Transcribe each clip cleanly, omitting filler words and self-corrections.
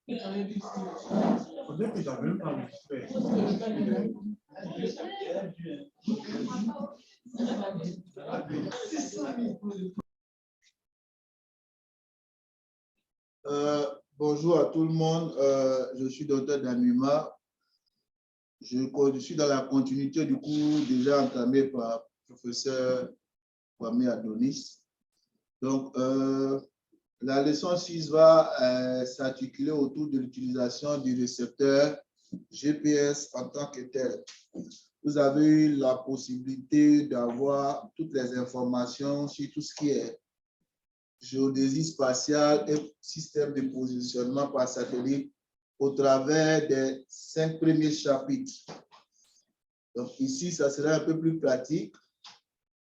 Bonjour à tout le monde. Je suis Dr Danuma. Je suis dans la continuité du cours déjà entamé par le professeur Kwame Adonis. Donc, la leçon 6 va s'articuler autour de l'utilisation du récepteur GPS en tant que tel. Vous avez eu la possibilité d'avoir toutes les informations sur tout ce qui est géodésie spatiale et système de positionnement par satellite au travers des 5 premiers chapitres. Donc ici, ça sera un peu plus pratique.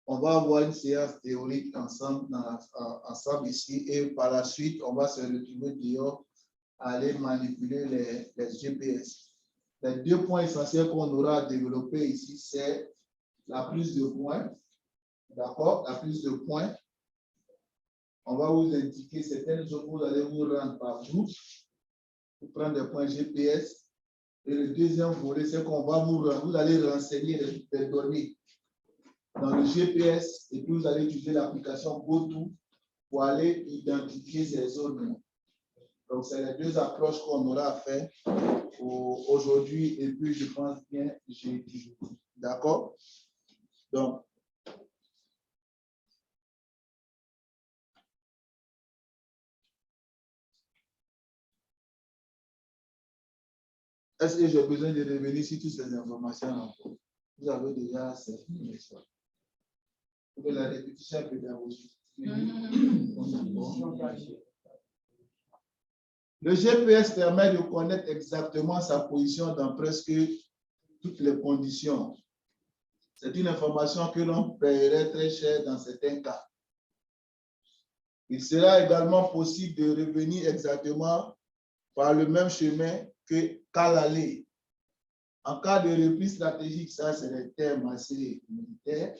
On va avoir une séance théorique ensemble ici et par la suite, on va se retrouver dehors à aller manipuler les GPS. Les 2 points essentiels qu'on aura à développer ici, c'est la prise de points. D'accord? La prise de points. On va vous indiquer certaines zones où vous allez vous rendre partout pour prendre des points GPS. Et le deuxième volet, c'est qu'on va vous allez renseigner les données dans le GPS et puis vous allez utiliser l'application GoTo pour aller identifier ces zones. Donc, c'est les 2 approches qu'on aura à faire aujourd'hui et puis je pense bien jeudi. D'accord? Donc, est-ce que j'ai besoin de revenir sur toutes ces informations? Vous avez déjà cette information. La répétition pédagogique. Le GPS permet de connaître exactement sa position dans presque toutes les conditions. C'est une information que l'on paierait très cher dans certains cas. Il sera également possible de revenir exactement par le même chemin qu'à l'aller. En cas de repli stratégique, ça c'est des termes assez militaires.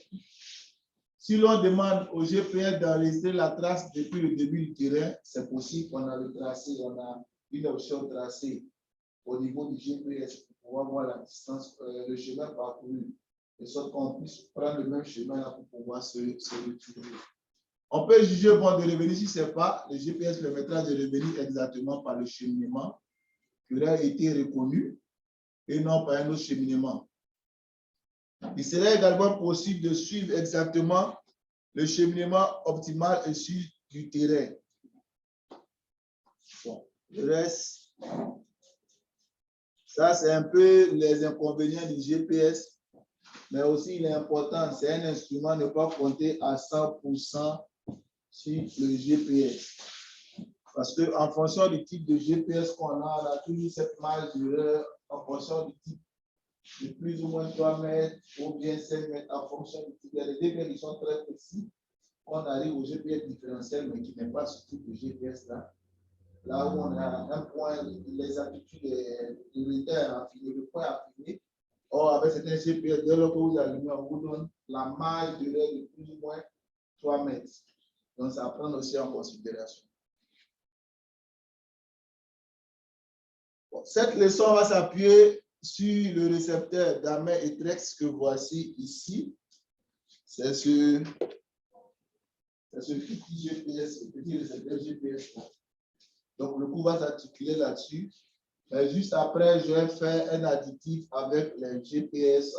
Si l'on demande au GPS d'enregistrer la trace depuis le début du terrain, c'est possible. On a le tracé, on a une option tracée au niveau du GPS pour pouvoir voir la distance, le chemin parcouru, de sorte qu'on puisse prendre le même chemin là pour pouvoir se retrouver. On peut juger bon de revenir si ce n'est pas, le GPS permettra de revenir exactement par le cheminement qui aurait été reconnu et non par un autre cheminement. Il serait également possible de suivre exactement le cheminement optimal issu du terrain. Bon, le reste, ça c'est un peu les inconvénients du GPS, mais aussi il est important, c'est un instrument, ne pas compter à 100% sur le GPS. Parce qu'en fonction du type de GPS qu'on a, on a toujours cette marge d'erreur en fonction du type de plus ou moins 3 mètres ou bien 5 mètres en fonction du type. Il y a des dégâts qui sont très précis. On arrive au GPS différentiel, mais qui n'est pas ce type de GPS là. Là où on a un point, les aptitudes de affinées, le point affiné. Or, avec certains GPS, dès lors que vous allumez, on vous donne la marge d'erreur de plus ou moins 3 mètres. Donc, ça prend aussi en considération. Bon, cette leçon va s'appuyer sur le récepteur Damer et Trex que voici ici. C'est ce petit GPS, le petit récepteur GPS. Donc, le cours va s'articuler là-dessus. Mais juste après, je vais faire un additif avec les GPS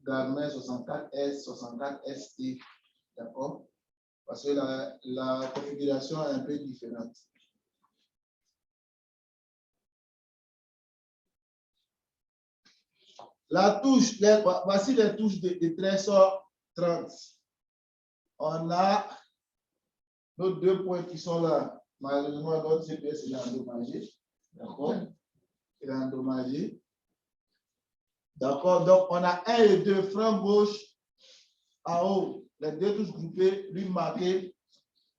Garmin 64S, 64ST. D'accord? Parce que la configuration est un peu différente. La touche, voici les touches de Trésor 30. On a nos 2 points qui sont là. Malheureusement, notre GPS est endommagé. D'accord? Il est endommagé. D'accord? Donc, on a 1 et 2 frein gauche en haut. Les 2 touches groupées, l'une marquée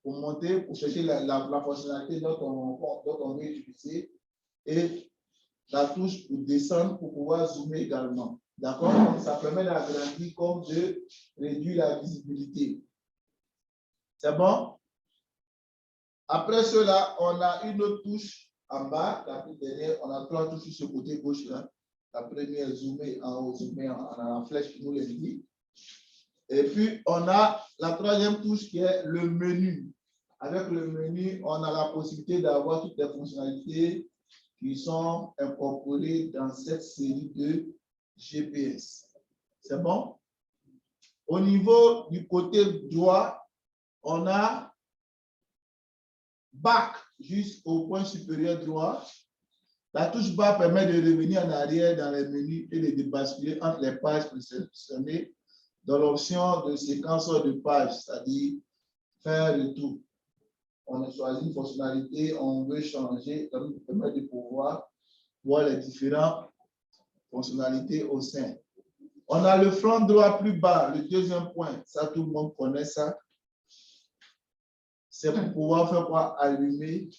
pour monter, pour chercher la fonctionnalité dont on veut utiliser. Et la touche pour descendre pour pouvoir zoomer également. D'accord? Donc, ça permet d'agrandir comme de réduire la visibilité. C'est bon? Après cela, on a une autre touche en bas, la plus dernière, on a 3 touches sur ce côté gauche là. La première, zoomer en haut, zoomer en la flèche qui nous l'indique. Et puis, on a la troisième touche qui est le menu. Avec le menu, on a la possibilité d'avoir toutes les fonctionnalités qui sont incorporées dans cette série de GPS. C'est bon? Au niveau du côté droit, on a Back jusqu'au point supérieur droit. La touche bas permet de revenir en arrière dans les menus et de basculer entre les pages présélectionnées dans l'option de séquence de pages, c'est-à-dire faire le tour. On a choisi une fonctionnalité, on veut changer, ça nous permet de pouvoir voir les différentes fonctionnalités au sein. On a le flanc droit plus bas, le deuxième point, ça tout le monde connaît ça. C'est pour pouvoir faire quoi? Allumer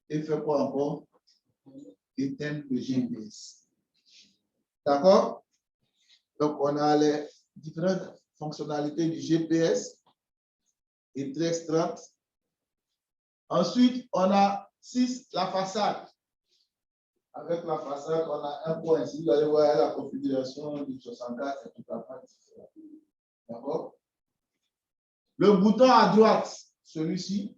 et faire quoi encore? Éteindre le GPS. D'accord? Donc, on a les différentes fonctionnalités du GPS et très extraites. Ensuite, on a 6, la façade. Avec la façade, on a un point ici. Vous allez voir la configuration du 64, c'est tout à fait différent. D'accord? Le bouton à droite, celui-ci,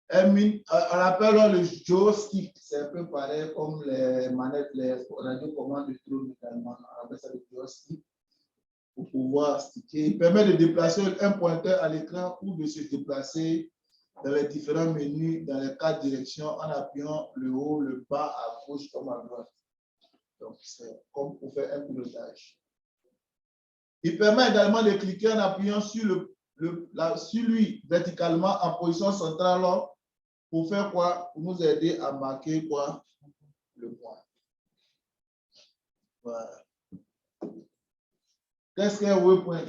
on appelle le joystick. C'est un peu pareil comme les manettes, les radiocommandes de trône également. On appelle ça le joystick pour pouvoir sticker. Il permet de déplacer un pointeur à l'écran ou de se déplacer dans les différents menus dans les 4 directions en appuyant le haut, le bas, à gauche comme à droite. Donc, c'est comme pour faire un pilotage. Il permet également de cliquer en appuyant sur lui verticalement en position centrale pour faire quoi? Pour nous aider à marquer quoi? Le point. Voilà. Qu'est-ce qu'un waypoint?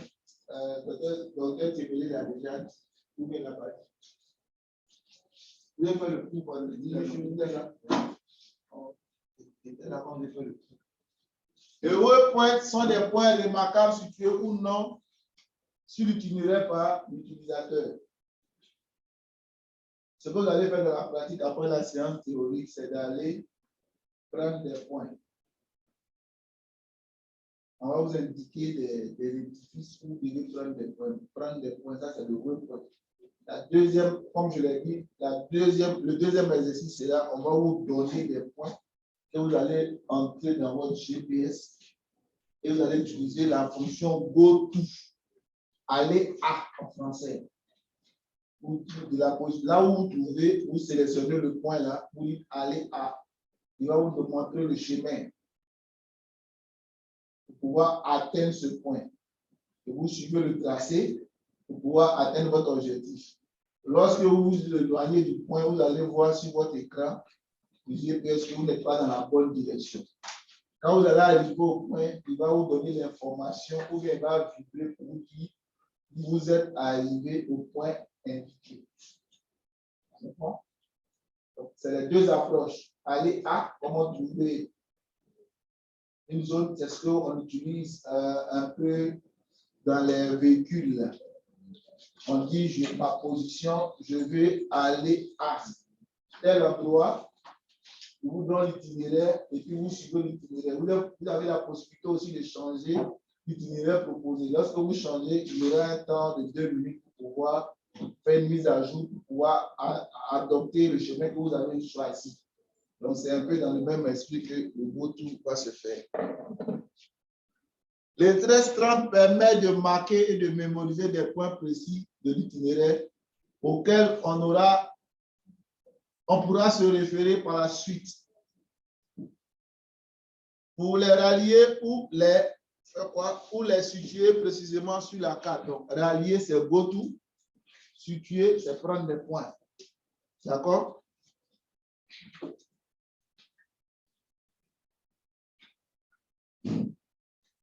Peut-être docteur Tébélé l'a déjà dit. Ou bien l'a pas dit. Vous avez fait le coup pour le dire. Les waypoints sont des points remarquables situés ou non sur l'itinéraire par l'utilisateur. Ce que vous allez faire dans la pratique après la séance théorique, c'est d'aller prendre des points. On va vous indiquer des édifices où vous devez prendre des points. Prendre des points, ça c'est le waypoint. La deuxième, comme je l'ai dit, le deuxième exercice, c'est là, on va vous donner des points que vous allez entrer dans votre GPS et vous allez utiliser la fonction GoTo. Aller à en français. Là où vous trouvez, vous sélectionnez le point là, vous dites aller à. Il va vous montrer le chemin pour pouvoir atteindre ce point. Et vous suivez le tracé pour pouvoir atteindre votre objectif. Lorsque vous vous éloignez du point, vous allez voir sur votre écran le GPS que vous n'êtes pas dans la bonne direction. Quand vous allez arriver au point, il va vous donner l'information ou bien il va vibrer pour vous dire que vous êtes arrivé au point indiqué. Donc, c'est les deux approches. Aller à, comment trouver une zone, c'est ce qu'on utilise un peu dans les véhicules. On dit, ma position, je vais aller à tel endroit, je vous donne l'itinéraire et puis vous suivez l'itinéraire. Vous avez la possibilité aussi de changer l'itinéraire proposé. Lorsque vous changez, il y aura un temps de 2 minutes pour pouvoir faire une mise à jour, pour pouvoir adopter le chemin que vous avez choisi. Donc, c'est un peu dans le même esprit que le GoTo va se faire. Le 1330 permet de marquer et de mémoriser des points précis de l'itinéraire auxquels on pourra se référer par la suite pour les rallier ou les situer précisément sur la carte. Donc, rallier, c'est GoTo. Situer, c'est prendre des points. D'accord?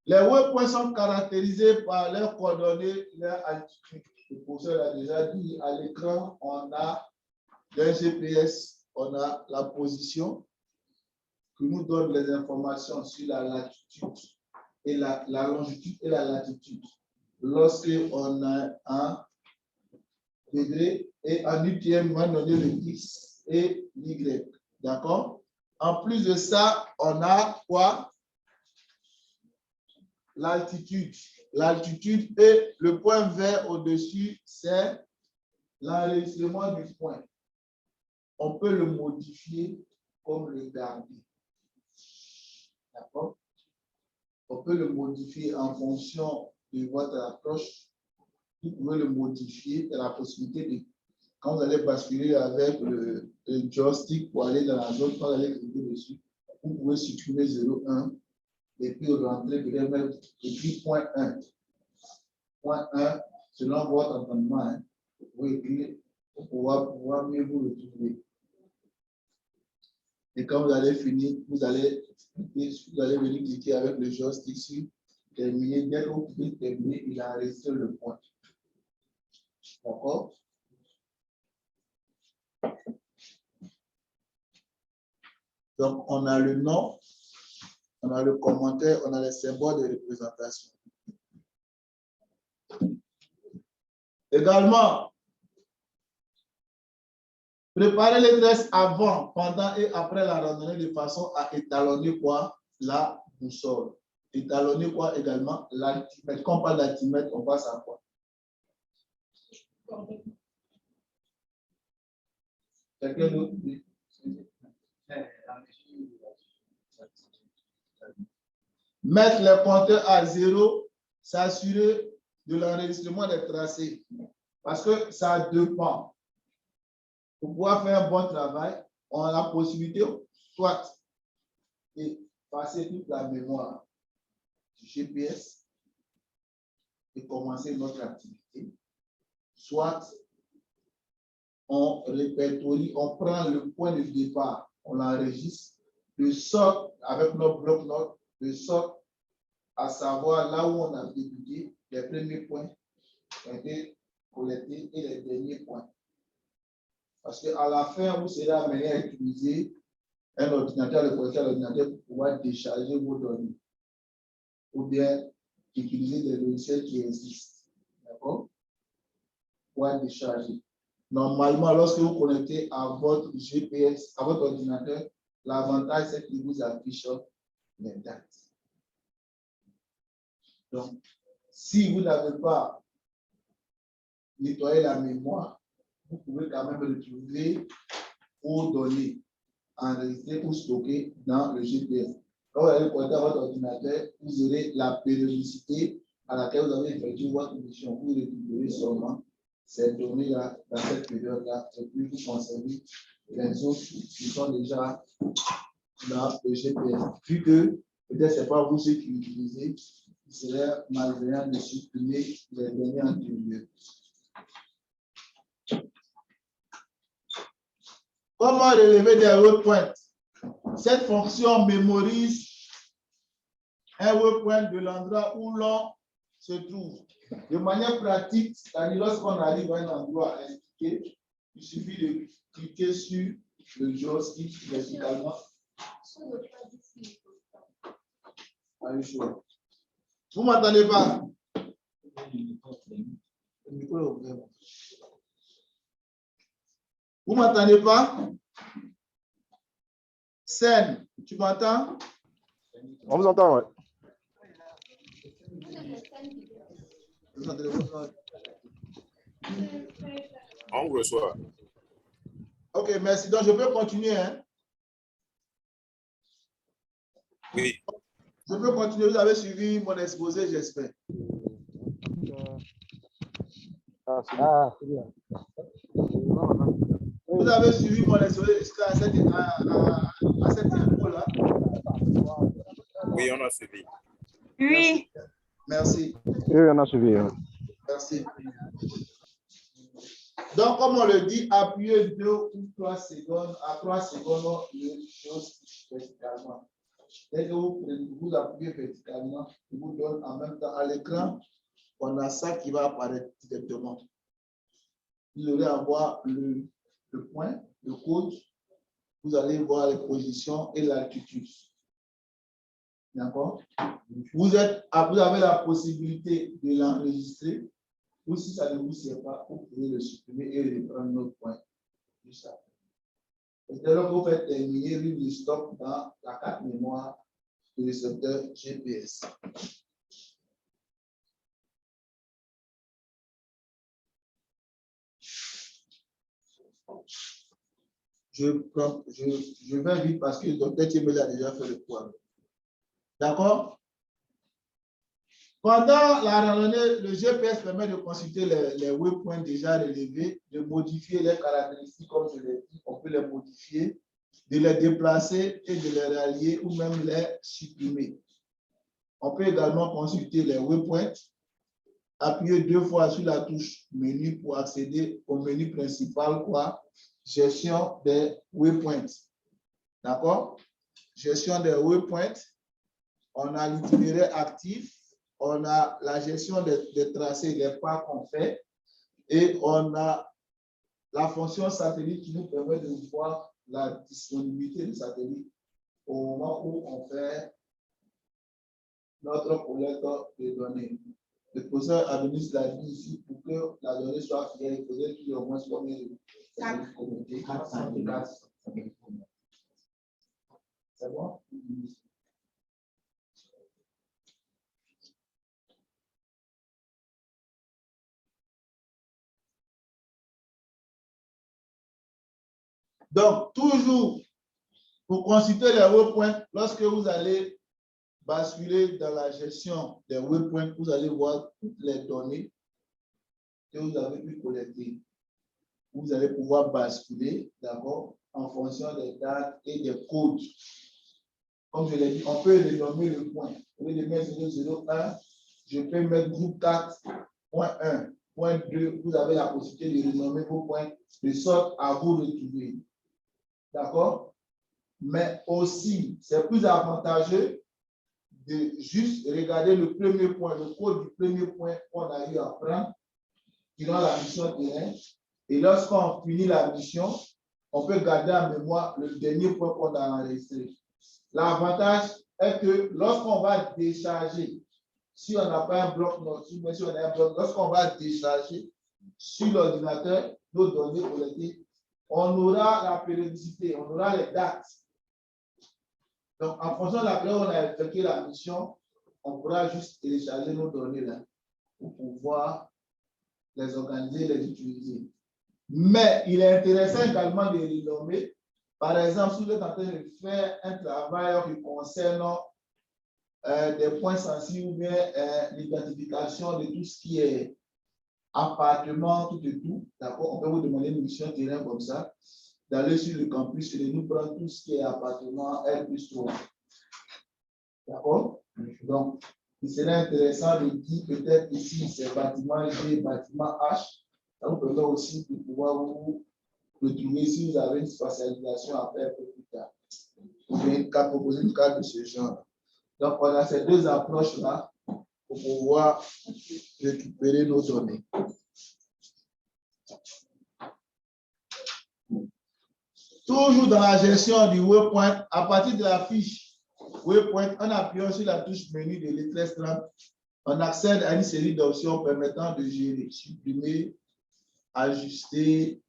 Les waypoints sont caractérisés par leurs coordonnées, leur altitude. Le professeur l'a déjà dit, à l'écran, on a le GPS, on a la position qui nous donne les informations sur la latitude et la longitude et la latitude. Lorsqu'on a un degré, Et en UTM, on va donner le X et l'Y. D'accord? En plus de ça, on a quoi? L'altitude. L'altitude et le point vert au-dessus, c'est l'enregistrement du point. On peut le modifier comme le garder. D'accord? On peut le modifier en fonction de votre approche. Vous pouvez le modifier. Il y a la possibilité de, quand vous allez basculer avec le joystick pour aller dans la zone, quand vous allez cliquer dessus, vous pouvez supprimer 0,1 et puis rentrer, peut-être mettre écrit point 1. Point 1, selon votre entendement, hein, vous pouvez écrire pour pouvoir mieux vous retrouver. Et quand vous allez finir, vous allez venir cliquer avec le joystick sur terminer. Dès que vous pouvez terminer, il a enregistré le point. D'accord? Donc, on a le nom, on a le commentaire, on a les symboles de représentation. Également, préparez les tresses avant, pendant et après la randonnée de façon à étalonner quoi? La boussole. Étalonner quoi également? L'altimètre. Quand on parle d'altimètre, on passe à quoi? Quelqu'un d'autre? Mettre les compteurs à 0, s'assurer de l'enregistrement des tracés. Parce que ça dépend. Pour pouvoir faire un bon travail, on a la possibilité soit de passer toute la mémoire du GPS et commencer notre activité, soit on répertorie, on prend le point de départ, on l'enregistre, de sorte, avec notre bloc-notes, de sorte à savoir là où on a débuté, les premiers points ont été collectés et les derniers points. Parce qu'à la fin, vous serez amené à utiliser un ordinateur, le connecteur à l'ordinateur pour pouvoir décharger vos données. Ou bien utiliser des logiciels qui existent. D'accord? Pour décharger. Normalement, lorsque vous connectez à votre GPS, à votre ordinateur, l'avantage, c'est qu'il vous affiche les dates. Donc, si vous n'avez pas nettoyé la mémoire, vous pouvez quand même retrouver vos données enregistrées ou stockées dans le GPS. Quand vous allez connecter à votre ordinateur, vous aurez la périodicité à laquelle vous avez effectué votre mission. Vous récupérez seulement ces données-là dans cette période-là et puis vous conservez les autres qui sont déjà dans le GPS. Vu que peut-être ce n'est pas vous ceux qui l'utilisez, il serait malveillant de supprimer les données antérieures. Comment relever des waypoints? Cette fonction mémorise un waypoint de l'endroit où l'on se trouve. De manière pratique, c'est-à-dire lorsqu'on arrive à un endroit indiqué, il suffit de cliquer sur le joystick verticalement. Vous ne m'entendez pas? Vous ne m'entendez pas? Sen, tu m'entends? On vous entend, oui. On vous reçoit. Ok, merci. Donc, je peux continuer. Hein? Oui. Je peux continuer. Vous avez suivi mon exposé, j'espère. C'est bien. Vous avez suivi mon exposé jusqu'à cette info-là? Oui, on a suivi. Oui. Merci. Oui, on a suivi. Merci. Donc, comme on le dit, appuyez 2 ou 3 secondes. À 3 secondes, les choses verticalement. Dès que vous appuyez verticalement, il vous donne en même temps à l'écran, on a ça qui va apparaître directement. Vous allez avoir le point, le code. Vous allez voir les positions et l'altitude. D'accord? Vous avez la possibilité de l'enregistrer Ou si ça ne vous sert pas, vous pouvez le supprimer et reprendre notre point juste après. Et dès lors que vous faites terminer, lui, le stock dans la carte mémoire du récepteur GPS. Je vais vite parce que le docteur Thiemel a déjà fait le point. D'accord? Pendant la randonnée, le GPS permet de consulter les waypoints déjà relevés, de modifier les caractéristiques, comme je l'ai dit, on peut les modifier, de les déplacer et de les rallier ou même les supprimer. On peut également consulter les waypoints, appuyer 2 fois sur la touche menu pour accéder au menu principal, quoi, gestion des waypoints. D'accord? Gestion des waypoints, on a l'itinéraire actif, on a la gestion des tracés, des pas qu'on fait, et on a la fonction satellite qui nous permet de voir la disponibilité du satellite au moment où on fait notre collecte de données. Le professeur Adonis l'a dit ici, pour que la donnée soit fière, il faudrait qu'il y ait au moins combien de satellites connectés? 404 satellites connectés. C'est bon? Donc, toujours, pour consulter les waypoints, lorsque vous allez basculer dans la gestion des waypoints, vous allez voir toutes les données que vous avez pu collecter. Vous allez pouvoir basculer, d'accord, en fonction des dates et des codes. Comme je l'ai dit, on peut renommer le point. Au lieu de mettre 001, je peux mettre groupe 4.1, point 2. Vous avez la possibilité de renommer vos points de sorte à vous retrouver. D'accord? Mais aussi, c'est plus avantageux de juste regarder le premier point, le code du premier point qu'on a eu à prendre durant la mission terrain. Et lorsqu'on finit la mission, on peut garder en mémoire le dernier point qu'on a enregistré. L'avantage est que lorsqu'on va décharger, si on n'a pas un bloc notice, mais si on a un bloc, lorsqu'on va décharger sur l'ordinateur nos données collectées, on aura la périodicité, on aura les dates. Donc, en fonction de la période où on a effectué la mission, on pourra juste télécharger nos données là pour pouvoir les organiser, les utiliser. Mais il est intéressant également de les nommer. Par exemple, si vous êtes en train de faire un travail qui concerne des points sensibles ou bien l'identification de tout ce qui est appartement, tout et tout, d'accord, on peut vous demander une mission terrain comme ça, d'aller sur le campus et de nous prendre tout ce qui est appartement R+3. D'accord? Donc, il serait intéressant de dire peut-être ici, c'est bâtiment G, bâtiment H. Ça vous permet aussi de pouvoir vous retrouver si vous avez une spatialisation à faire plus tard. Ou bien qu'à proposer une carte de ce genre. Donc, on a ces deux approches-là pour pouvoir récupérer nos données. Toujours dans la gestion du waypoint, à partir de la fiche waypoint, en appuyant sur la touche menu de l'E13 30, on accède à une série d'options permettant de gérer, supprimer, ajuster,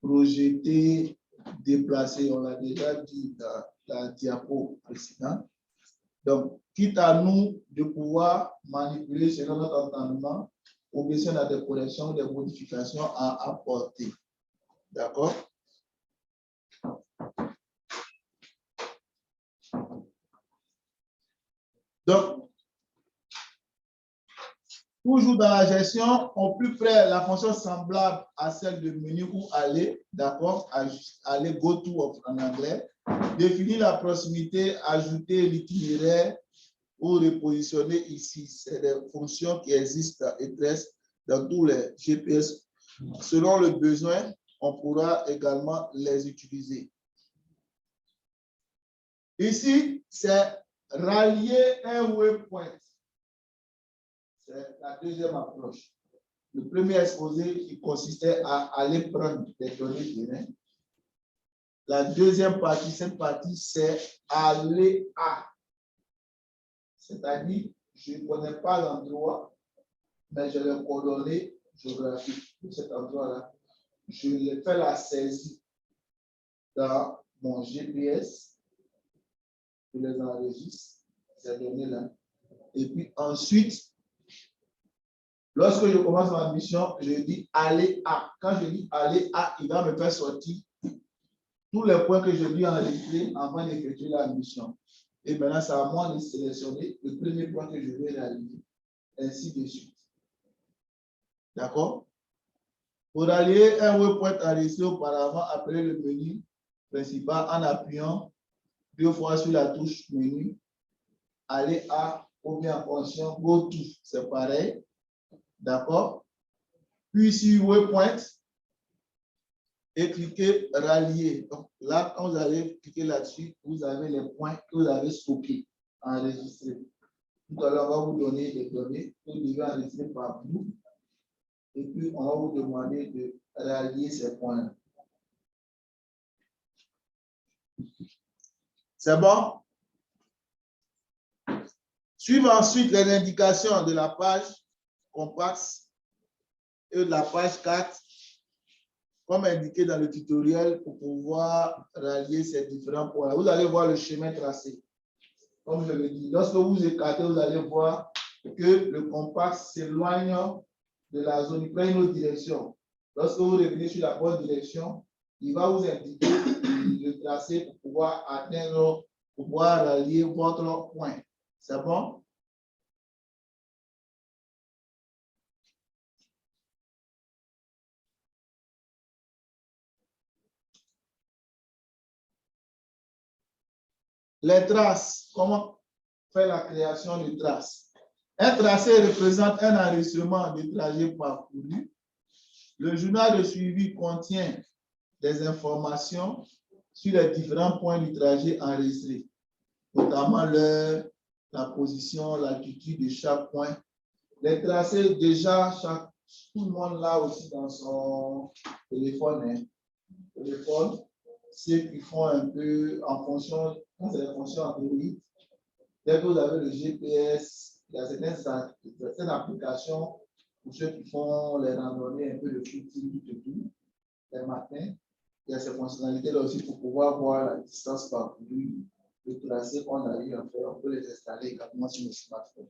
projeter, déplacer. On l'a déjà dit dans la diapo précédente. Donc, quitte à nous de pouvoir manipuler selon notre entendement, ou bien si on a des corrections ou des modifications à apporter. D'accord? Donc, toujours dans la gestion, on peut faire la fonction semblable à celle de menu ou aller, d'accord, aller go to en anglais, définir la proximité, ajouter l'itinéraire ou repositionner ici. C'est des fonctions qui existent dans tous les GPS. Selon le besoin, on pourra également les utiliser. Ici, c'est rallier un waypoint. C'est la deuxième approche. Le premier exposé qui consistait à aller prendre des données terrain. La deuxième partie, cette partie, c'est aller à. C'est-à-dire, je ne connais pas l'endroit, mais j'ai les coordonnées géographiques de cet endroit-là. Je fais la saisie dans mon GPS, je les enregistre, ces données-là. Et puis ensuite, lorsque je commence ma mission, je dis aller à. Quand je dis aller à, il va me faire sortir tous les points que je lui ai enregistrés avant d'effectuer la mission. Et maintenant, c'est à moi de sélectionner le premier point que je vais réaliser, ainsi de suite. D'accord? Pour allier un waypoint enregistré auparavant, appelez le menu principal en appuyant 2 fois sur la touche menu, aller à ou bien en fonction go to, c'est pareil. D'accord? Puis sur waypoint et cliquez rallier. Donc là, quand vous allez cliquer là-dessus, vous avez les points que vous avez stockés, enregistrés. Tout à l'heure, on va vous donner des données que vous devez enregistrer par vous. Et puis, on va vous demander de rallier ces points. C'est bon? Suivez ensuite les indications de la page compacte et de la page 4, comme indiqué dans le tutoriel, pour pouvoir rallier ces différents points. Vous allez voir le chemin tracé. Comme je le dis, lorsque vous écartez, vous allez voir que le compact s'éloigne de la zone, il prend une autre direction. Lorsque vous revenez sur la bonne direction, il va vous indiquer le tracé pour pouvoir atteindre, pour pouvoir rallier votre point. C'est bon? Les traces, comment faire la création de traces? Un tracé représente un enregistrement de trajet parcouru. Le journal de suivi contient des informations sur les différents points du trajet enregistré, notamment l'heure, la position, l'altitude de chaque point. Les tracés, déjà, tout le monde l'a aussi dans son téléphone. Ceux qui font un peu en fonction, quand c'est la fonction Android, dès que vous avez le GPS, il y a certaines applications pour ceux qui font les randonnées, un peu de footing, tout, les matins. Il y a ces fonctionnalités-là aussi pour pouvoir voir la distance parcourue, le tracé qu'on a eu à faire. On peut les installer également sur le smartphone.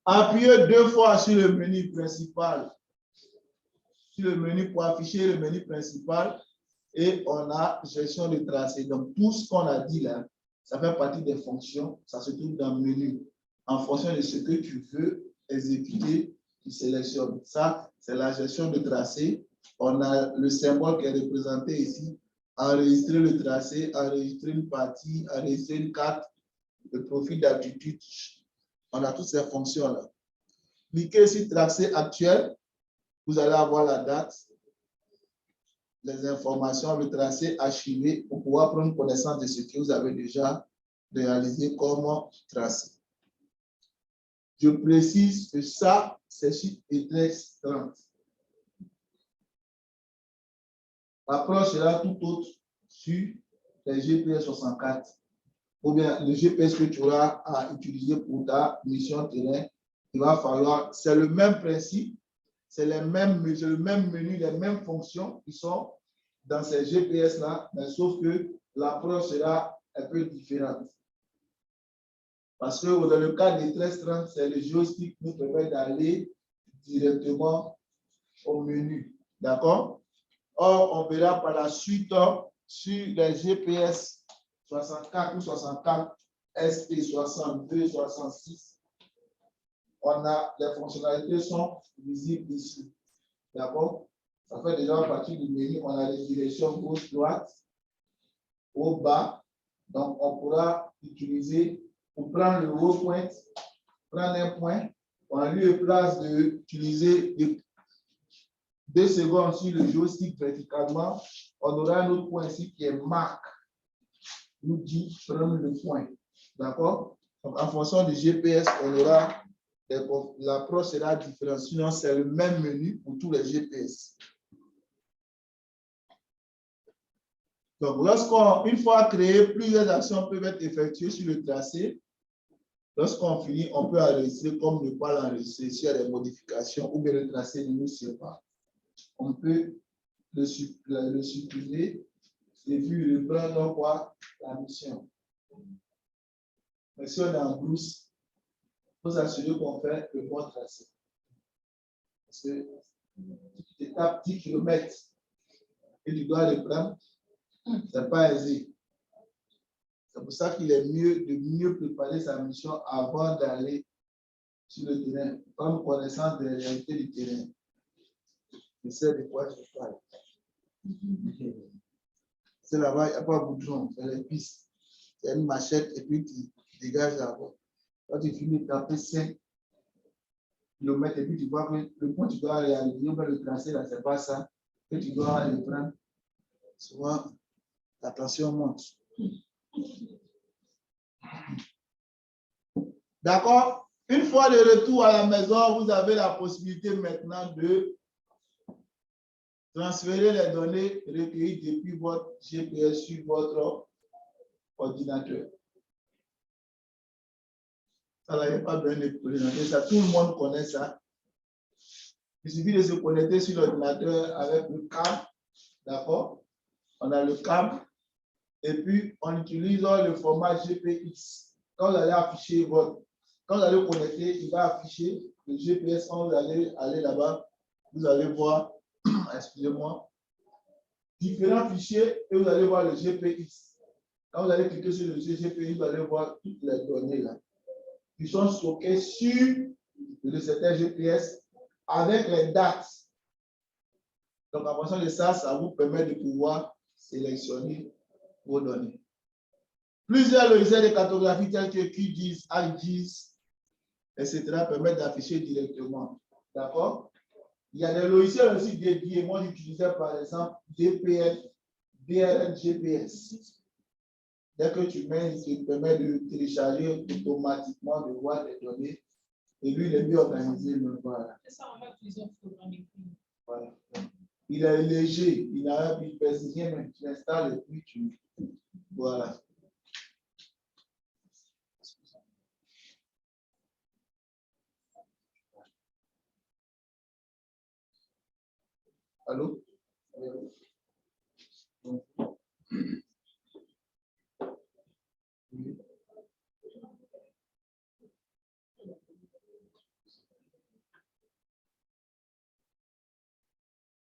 Appuyez 2 fois sur le menu principal. Sur le menu pour afficher le menu principal et on a gestion de tracé. Donc, tout ce qu'on a dit là, ça fait partie des fonctions. Ça se trouve dans le menu. En fonction de ce que tu veux exécuter, tu sélectionnes. Ça, c'est la gestion de tracé. On a le symbole qui est représenté ici. Enregistrer le tracé, enregistrer une partie, enregistrer une carte, le profil d'altitude. On a toutes ces fonctions-là. Cliquez sur tracé actuel. Vous allez avoir la date, les informations, le tracé archivé pour pouvoir prendre connaissance de ce que vous avez déjà réalisé comme tracé. Je précise que ça, c'est sur ETREX 30. L'approche sera tout autre sur les GPS 64 ou bien le GPS que tu auras à utiliser pour ta mission terrain. Il va falloir, c'est le même principe. C'est le même menu, les mêmes fonctions qui sont dans ces GPS-là, mais sauf que l'approche sera un peu différente. Parce que dans le cas des 1330, c'est le joystick qui nous permet d'aller directement au menu. D'accord? Or, on verra par la suite sur les GPS 64 ou 64 SP 62, 66. Les fonctionnalités sont visibles ici. D'accord? Ça fait déjà partie du menu. On a les directions gauche-droite, au bas. Donc, on pourra utiliser pour prendre le haut point, prendre un point. En lieu et place d'utiliser 2 secondes sur le joystick verticalement, on aura un autre point ici qui est marque. Nous dit prendre le point. D'accord? Donc, en fonction du GPS, on aura l'approche sera différente, sinon c'est le même menu pour tous les GPS. Donc, une fois créé, plusieurs actions peuvent être effectuées sur le tracé. Lorsqu'on finit, on peut enregistrer comme ne pas l'enregistrer s'il y a des modifications ou bien le tracé ne nous sert pas. On peut le supprimer et puis reprendre quoi? La mission. Mais si on est en brousse, il faut s'assurer qu'on fait le bon tracé. Parce que tu tapes 10 km et tu dois le prendre, ce n'est pas aisé. C'est pour ça qu'il est mieux de mieux préparer sa mission avant d'aller sur le terrain, prendre connaissance des réalités du terrain. Je sais de quoi je parle. C'est là-bas, il n'y a pas de boudron, c'est les pistes. C'est une machette et puis tu dégages là-bas. Quand tu finis de taper 5 km et puis tu vois que le point que tu dois réaliser, on va le tracer là, c'est pas ça. Et tu dois le prendre. Souvent, la tension monte. D'accord? Une fois de retour à la maison, vous avez la possibilité maintenant de transférer les données recueillies depuis votre GPS sur votre ordinateur. Ça, là, il n'y a pas besoin de présenter ça. Tout le monde connaît ça. Il suffit de se connecter sur l'ordinateur avec le câble. D'accord? On a le câble. Et puis, on utilise le format GPX. Quand vous allez afficher quand vous allez connecter, il va afficher le GPS. Quand vous allez aller là-bas, vous allez voir, excusez-moi, différents fichiers et vous allez voir le GPX. Quand vous allez cliquer sur le GPX, vous allez voir toutes les données là, qui sont stockées sur le certain GPS avec les dates. Donc, en fonction de ça, ça vous permet de pouvoir sélectionner vos données. Plusieurs logiciels de cartographie tels que QGIS, ArcGIS, etc. permettent d'afficher directement. D'accord? Il y a des logiciels aussi dédiés. Moi, j'utilisais par exemple DPF, DRL GPS. Dès que tu mets, il te permet de télécharger automatiquement, de voir les données. Et lui, il est mieux organisé. Voilà. Voilà. Il est léger, il n'a pas de rien, mais tu l'installes et puis tu. Voilà. Allô? Oui.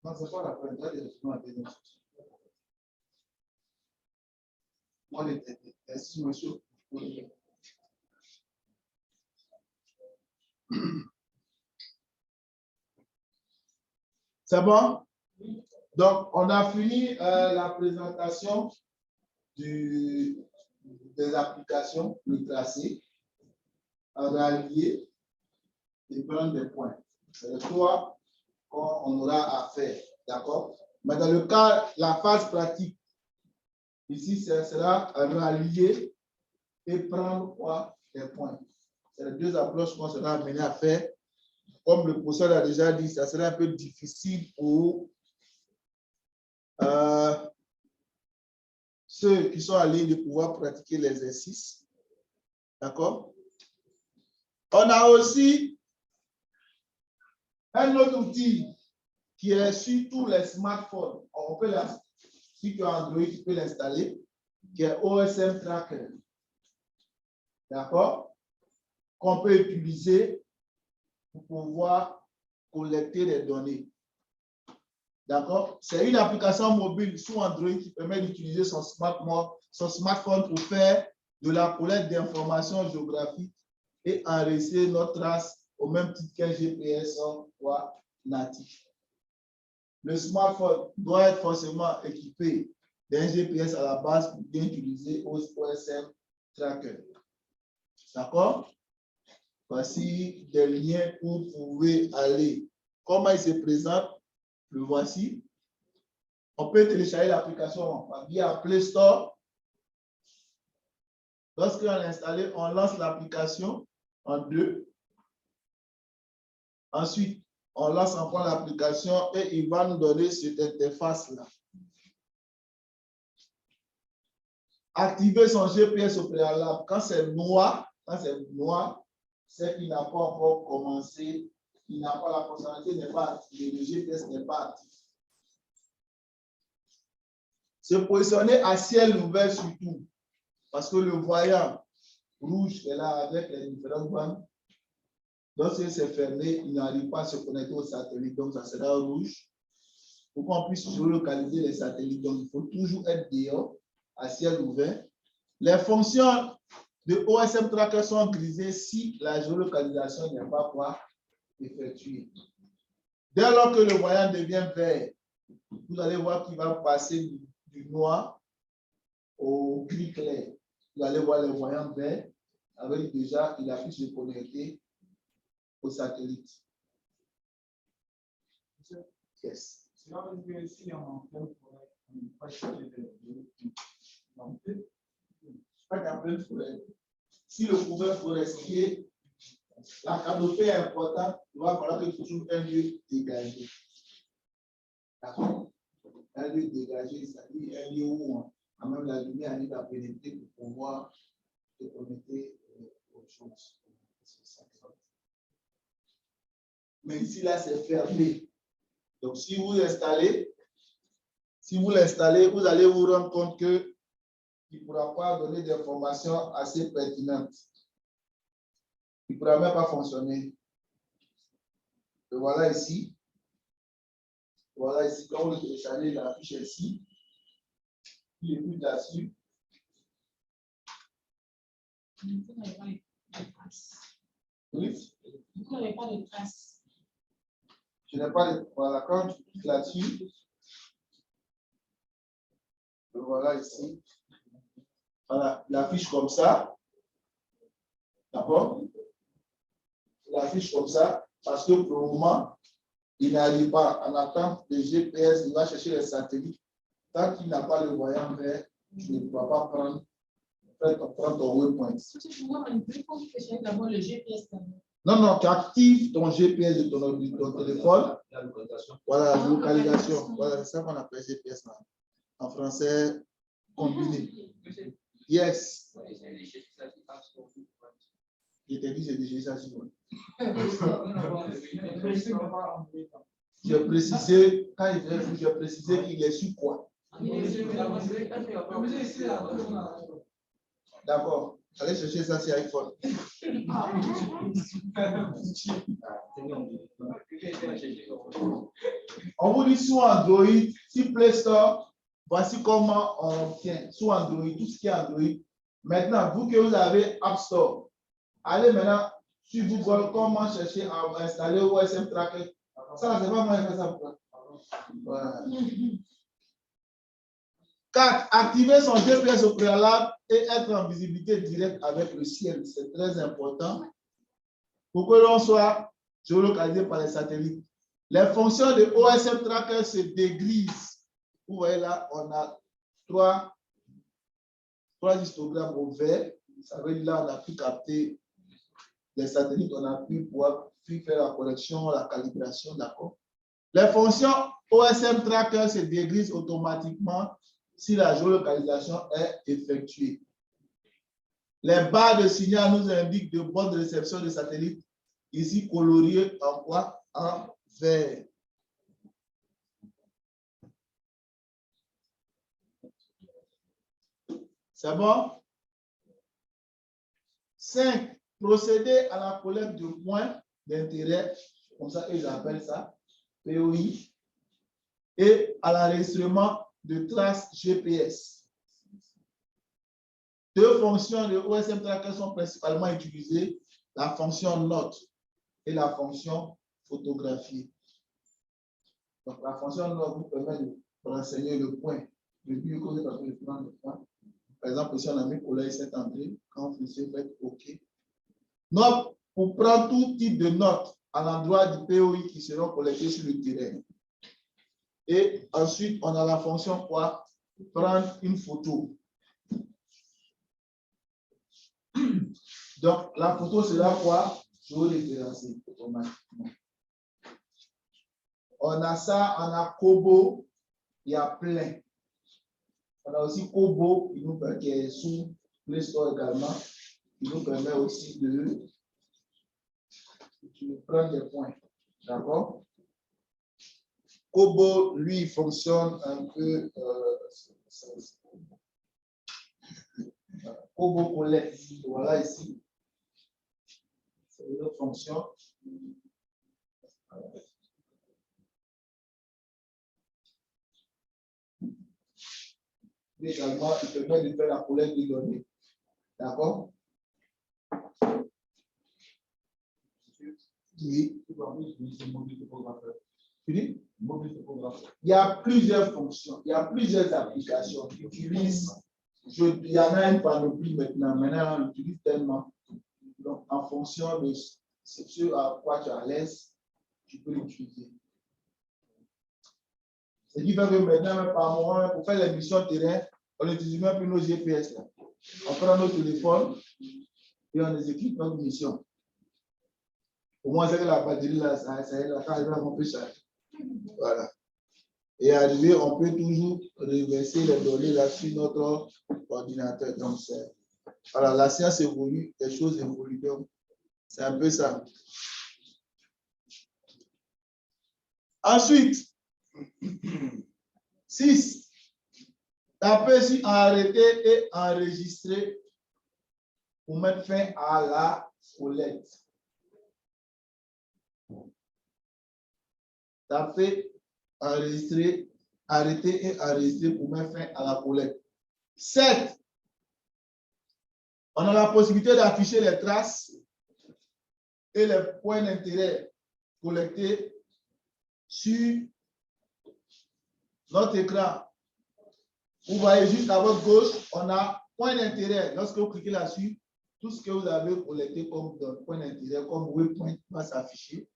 Non, c'est pas la première fois que moi, les tests, monsieur. C'est bon? Donc, on a fini la présentation des applications, le tracé, à rallier et prendre des points. C'est le choix qu'on aura à faire. D'accord? Mais dans le cas, la phase pratique, ici, ce sera rallier et prendre quoi? Des points. C'est les deux approches qu'on sera amené à faire. Comme le professeur a déjà dit, ça sera un peu difficile pour ceux qui sont en ligne de pouvoir pratiquer l'exercice. D'accord? On a aussi un autre outil qui est sur tous les smartphones. On peut si tu as Android, tu peux l'installer, qui est OSM Tracker. D'accord? Qu'on peut utiliser pour pouvoir collecter les données. D'accord? C'est une application mobile sous Android qui permet d'utiliser son smartphone pour faire de la collecte d'informations géographiques et enregistrer notre trace au même titre qu'un GPS natif. Le smartphone doit être forcément équipé d'un GPS à la base pour bien utiliser OSM Tracker. D'accord? Voici des liens où vous pouvez aller. Comment il se présente? Le voici. On peut télécharger l'application via Play Store. Lorsqu'on l'a installé, on lance l'application en 2. Ensuite, on lance encore l'application et il va nous donner cette interface-là. activer son GPS au préalable. Quand c'est noir, c'est qu'il n'a pas encore commencé, il n'a pas la fonctionnalité, n'est pas activée, le GPS n'est pas actif. Se positionner à ciel ouvert surtout, parce que le voyant rouge est là avec les différentes bandes. Donc, si c'est fermé, il n'arrive pas à se connecter au satellite, donc ça sera rouge. Pour qu'on puisse géolocaliser les satellites, donc il faut toujours être dehors, à ciel ouvert. Les fonctions de OSM Tracker sont grisées si la géolocalisation n'est pas quoi effectuée. Dès lors que le voyant devient vert, vous allez voir qu'il va passer du noir au gris clair. Vous allez voir le voyant vert, avec déjà, il a pu se connecter au satellite. Yes. Si le couvert forestier, la canopée est importante, il va falloir que tu trouves un lieu dégagé. D'accord? Un lieu dégagé, c'est-à-dire un lieu où même la lumière arrive à pénétrer pour pouvoir te connecter aux choses. Mais ici, là, c'est fermé. Donc, si vous l'installez, vous allez vous rendre compte qu'il ne pourra pas donner des informations assez pertinentes. Il ne pourra même pas fonctionner. Le voilà ici. Voilà ici. Quand vous le téléchargez, la fiche est ici. Il est plus là-dessus. Vous n'avez pas les traces. Oui. Vous n'avez pas de traces. Je n'ai pas de. Voilà, quand tu cliques là-dessus. Le voilà ici. Voilà, la fiche comme ça. D'accord? La fiche comme ça, parce que pour le moment, il n'arrive pas en attente de GPS, il va chercher les satellites. Tant qu'il n'a pas le voyant vert, il ne pourra pas prendre ton waypoint. Si tu peux manipuler, il faut que tu cherches d'abord le GPS. Non, tu actives ton GPS de ton téléphone. Voilà, la localisation. Voilà, c'est ça qu'on appelle GPS en français combiné. Yes. Je t'ai dit, j'ai déjà ça sur moi. J'ai précisé, quand il fait j'ai précisé qu'il est sur quoi. D'accord. Allez chercher ça sur iPhone. On vous dit sous Android, si Play Store, voici comment on obtient sous Android, tout ce qui est Android. Maintenant, vous que vous avez App Store, allez maintenant sur Google, comment chercher à installer OSM Tracker. Ça, c'est pas moi qui fais ça. Voilà. 4. Activer son GPS au préalable et être en visibilité directe avec le ciel. C'est très important pour que l'on soit géolocalisé par les satellites. Les fonctions de OSM Tracker se dégrisent. Vous voyez là, on a trois histogrammes au vert. Ça veut dire là, on a pu capter les satellites, on a pu pouvoir faire la correction, la calibration, d'accord. Les fonctions OSM Tracker se dégrisent automatiquement si la géolocalisation est effectuée. Les barres de signal nous indiquent de bord de réception de satellites, ici coloriées en quoi? En vert. C'est bon? 5. Procéder à la collecte de points d'intérêt, comme ça ils appellent ça, POI, et à l'enregistrement de traces GPS. Deux fonctions de OSM Tracker sont principalement utilisées, la fonction note et la fonction photographier. Donc la fonction note vous permet de renseigner le point, le but que vous avez de prendre le point. Par exemple, si on a mis pour cette entrée, quand vous faites OK. Note pour prendre tout type de notes à l'endroit du POI qui seront collectés sur le terrain. Et ensuite, on a la fonction quoi? Prendre une photo. Donc, la photo sera quoi? Géoréférencée automatiquement. On a ça, on a Kobo, il y a plein. On a aussi Kobo qui est sous Play Store également, qui nous permet aussi de prendre des points. D'accord? Kobo, lui, fonctionne un peu. Kobo Collect. Voilà ici. C'est une autre fonction. Également, il permet de faire la collecte des données. D'accord? Oui. Il y a plusieurs fonctions, il y a plusieurs applications qui utilisent. Il y en a une panoplie maintenant. Maintenant, on utilise tellement. Donc, en fonction de ce à quoi tu es à l'aise, tu peux l'utiliser. Ce qui fait que maintenant, même par moment, pour faire les missions terrain, on n'utilise même plus nos GPS. Là. On prend nos téléphones et on exécute notre mission. Au moins, c'est que la batterie, là, ça on peut charger. Voilà. Et arrivé, on peut toujours reverser les données là sur notre ordinateur. Donc, voilà, la science évolue, les choses évoluent. Donc, c'est un peu ça. Ensuite, 6. Taper sur arrêter et enregistrer pour mettre fin à la collecte. Taper, enregistrer, arrêter et enregistrer pour mettre fin à la collecte. 7. On a la possibilité d'afficher les traces et les points d'intérêt collectés sur notre écran. Vous voyez juste à votre gauche, on a point d'intérêt. Lorsque vous cliquez là-dessus, tout ce que vous avez collecté comme point d'intérêt, comme waypoint, va s'afficher.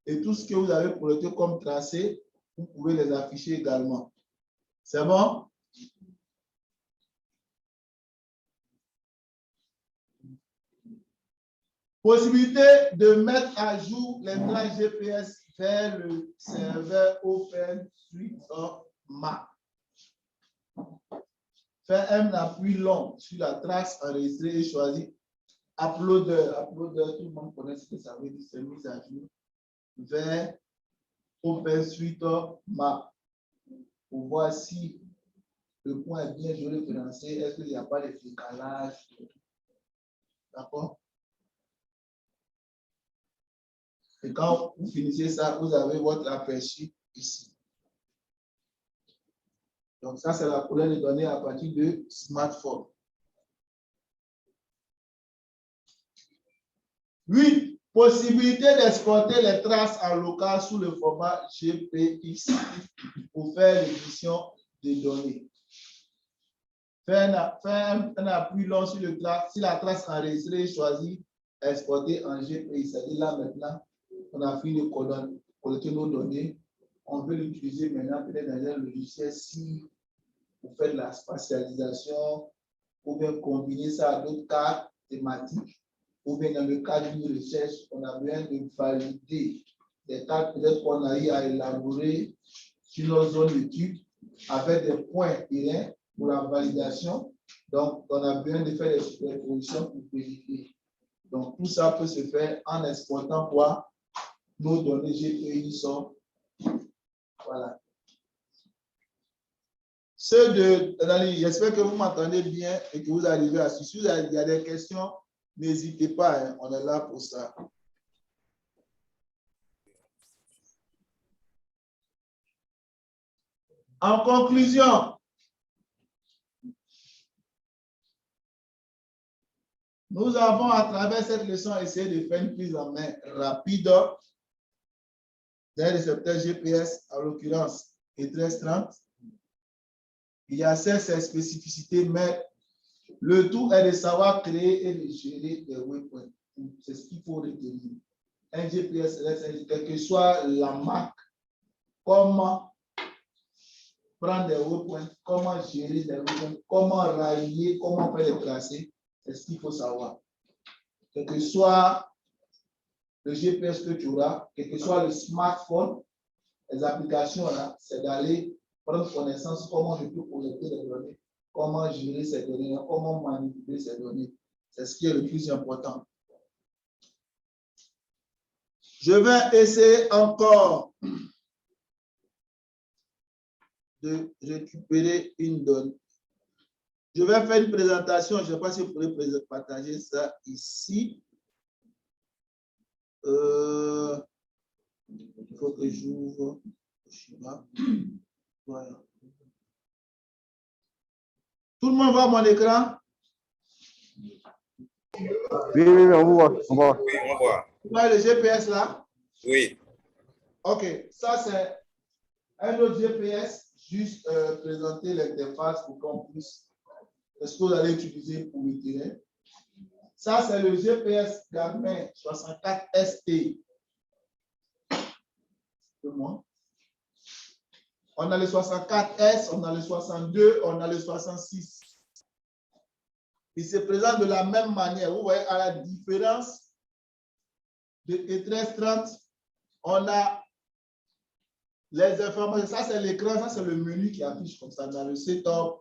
Et tout ce que vous avez collecté comme tracé, vous pouvez les afficher également. C'est bon? Possibilité de mettre à jour les traces GPS vers le serveur OpenStreetMap. Faire un appui long sur la trace enregistrée et choisir Uploader. Uploader, tout le monde connaît ce que ça veut dire, c'est mise à jour vers OpenStreetMap pour voir si le point est bien géoréférencé, est-ce qu'il n'y a pas de décalage. D'accord? Et quand vous finissez ça, vous avez votre aperçu ici. Donc, ça, c'est la collecte de données à partir de smartphone. 8. Possibilité d'exporter les traces en local sous le format GPX pour faire l'édition des données. Faire un appui long sur le trace. Si la trace enregistrée est choisie, exporter en GPX. C'est-à-dire là maintenant, on a fini de collecter nos données. On veut l'utiliser maintenant peut-être dans un logiciel si pour faire de la spatialisation, ou bien combiner ça à d'autres cartes thématiques, ou bien dans le cadre d'une recherche, on a besoin de valider des cartes peut-être qu'on a eu à élaborer sur nos zones d'études avec des points terrain pour la validation. Donc, on a besoin de faire des superpositions pour vérifier. Donc, tout ça peut se faire en exportant quoi? Nos données GPI sont. Voilà. J'espère que vous m'entendez bien et que vous arrivez à suivre. Si il y a des questions, n'hésitez pas, hein, on est là pour ça. En conclusion, nous avons à travers cette leçon essayé de faire une prise en main rapide d'un récepteur GPS, en l'occurrence E1330. Il y a ces spécificités, mais le tout est de savoir créer et de gérer des waypoints. C'est ce qu'il faut retenir. Un GPS, quelle que soit la marque, comment prendre des waypoints, comment gérer des waypoints, comment rallier, comment faire les tracés, c'est ce qu'il faut savoir. Quel que soit le GPS que tu auras, quel que soit le smartphone, les applications là, c'est d'aller prendre connaissance comment je peux collecter les données, comment gérer ces données, comment manipuler ces données. C'est ce qui est le plus important. Je vais essayer encore de récupérer une donnée. Je vais faire une présentation. Je ne sais pas si vous pourrez partager ça ici. Il faut que j'ouvre. Voilà. Tout le monde voit mon écran? Oui, on voit. On voit. Oui, on voit. Vous voyez le GPS là? Oui. OK. Ça, c'est un autre GPS. Juste présenter l'interface pour qu'on puisse. Est-ce que vous allez utiliser pour le terrain? Ça, c'est le GPS Garmin 64 ST. On a le 64S, on a le 62, on a le 66. Il se présente de la même manière. Vous voyez, à la différence de E1330, on a les informations. Ça, c'est l'écran, ça, c'est le menu qui affiche comme ça. On a le setup,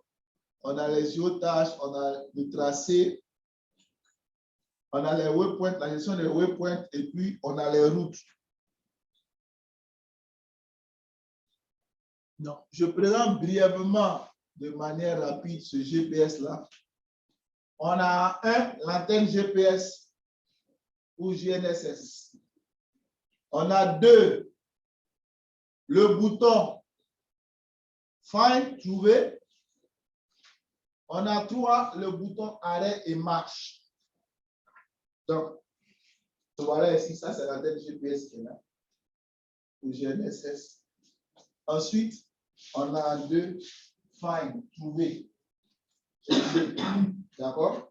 on a les géotaches, on a le tracé, on a les waypoints, la gestion des waypoints, et puis on a les routes. Donc, je présente brièvement, de manière rapide, ce GPS-là. On a l'antenne GPS ou GNSS. On a 2, le bouton Find, trouver. On a 3, le bouton arrêt et marche. Donc, voilà ici, ça c'est l'antenne GPS qui est là, ou GNSS. Ensuite, on a 2, Find, trouver. D'accord?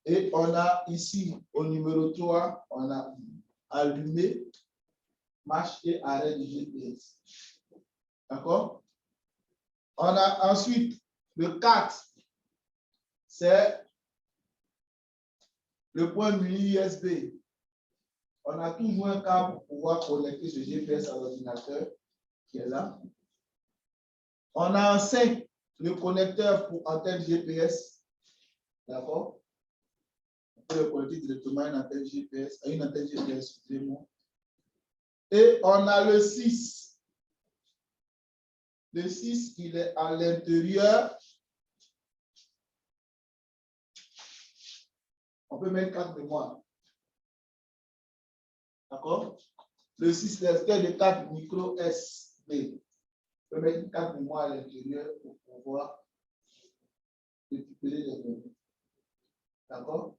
Et on a ici, au numéro 3, on a allumé, marche et arrêt du GPS. D'accord? On a ensuite le 4, c'est le point mini USB. On a toujours un câble pour pouvoir connecter ce GPS à l'ordinateur qui est là. On a un 5, le connecteur pour antenne GPS. D'accord? On peut le connecter directement à une antenne GPS, excusez-moi. Et on a le 6. Le 6, il est à l'intérieur. On peut mettre 4 mémoires. D'accord? Le 6, c'est de 4 micro SD. On peut mettre 4 mémoires à l'intérieur pour pouvoir récupérer les données. D'accord?